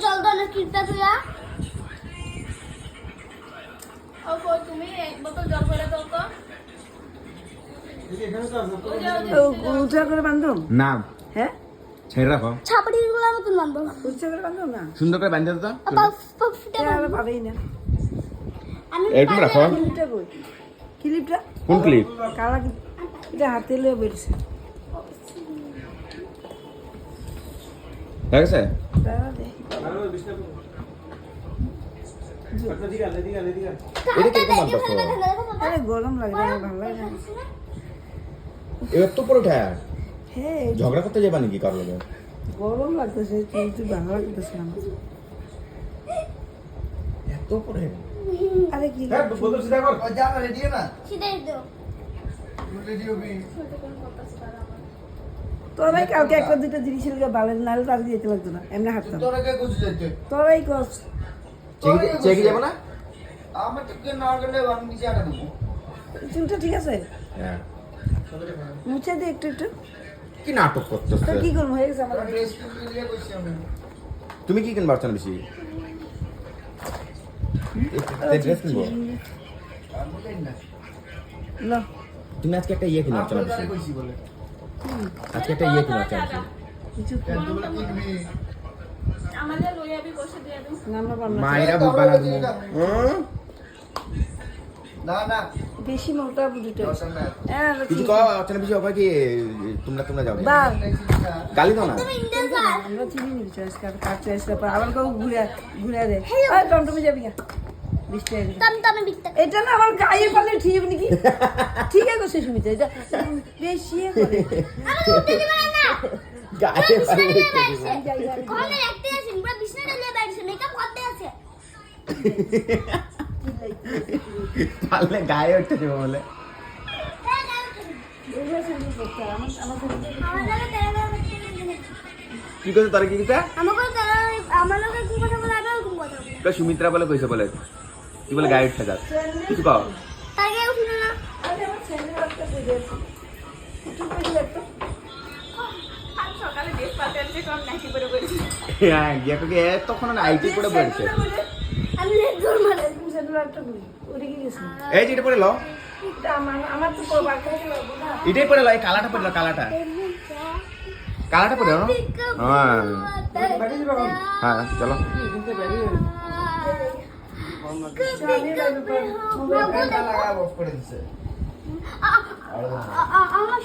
জল দাও না কিনতে তুইয়া তুমি এক বোতল জল করে দাও তো উঁচা করে বান্ধব না হ্যাঁ ছেড়ে রাখো ছাপড়ি গুলো মতন বানবো উঁচা করে বান্ধব না সুন্দর করে বাঁধতে দাও পাবেই না এরকম রাখো ক্লিপটা কই ক্লিপটা কোন ক্লিপ কালা এটা হাতে লয়ে বেরছে ঠিক আছে দাঁড়া দে এটা কিরকম বাঁধতেছো আরে গরম লাগে না ভালো লাগে না এবার তো পুরো ঠায়া হ্যাঁ ঝগড়া করতে যাবা নাকি কারোর লগে গরম লাগতেছে কিন্তু ভালো লাগতেছে না এত পরে আরে কি বোতল সিধা কর যা না রেডি না সিধাই দাও রেডি হবি তোরাই কালকে একটা দুটো জিনিসের বালের নাল তার দিতে লাগতো না এমনি হাঁটতাম তোরা কে কুছ যাইতে তোরাই কস চেকে যাবো না আমার টিকে না গেলে আমি নিচে আটা দেবো চুলটা ঠিক আছে হ্যাঁ মুছে দে একটু একটু কি নাটক করতেছ তো কি করবো হয়ে গেছে আমার ড্রেস কিনতে গিয়ে কইছি আমি তুমি কি কিনবা চান বেশি ড্রেস কিনবো আমি কেন না না তুমি আজকে একটা ইয়ে কিনবা চান বেশি আপনারা কইছি বলে আজকে একটা ইয়ে কিনবা চান বেশি কিছু কেন তোমরা কিনবি আমাদের লইয়াবি বসে দিয়ে দাও নামা পারলাম মায়েরা বুঝবা না তুমি না না বেশি মোটা বুঝিটা দর্শন না হ্যাঁ কিছু কও চান বেশি হবে কি তোমরা যাও বা গালি দাও না আমরা চিনি নি চয়েস কার চয়েস পর আবার কেউ ঘুরে ঘুরে দে আর টমটমে যাবি না বৃষ্টি হয়ে গেছে। টমটমে বিকতে এটা না আমার গায়ে পালে ঠিক নাকি ঠিক আছে সে সুমিতা এটা বেশি করে আমি উঠতে দিব না গায়ে ওখানে একটা আছে পুরো বিছনাটা নিয়ে বাইরে মেকআপ করতে আছে পারলে গায়ে উঠতে দেবো বলে কি করছে তারা কি কথা আমার লোকে কি কথা বলে আমি ওরকম কথা বলি সুমিত্রা বলে কইছে বলে কি বলে গায়ে উঠতে যাস কিছু কও তার গায়ে উঠি না আরে আমার ছেলে একটা কই দিয়েছে একটু কই দিলে তো আজ সকালে ড্রেস পাল্টাতে কম নাকি করে বলেছি হ্যাঁ গিয়ে তোকে তখন আইটি করে বলছে আমি লেট জোর মারে ছেলে একটা কই ওরে কি গেছে এই যে এটা পড়ে লো আমার তো করবার কাছে লাগবে না এটাই পড়ে লো এই কালাটা পড়ে লো কালাটা কালাটা পড়ে লো হ্যাঁ হ্যাঁ চলো মোবাইল লাগা অফ করে দিছে আমার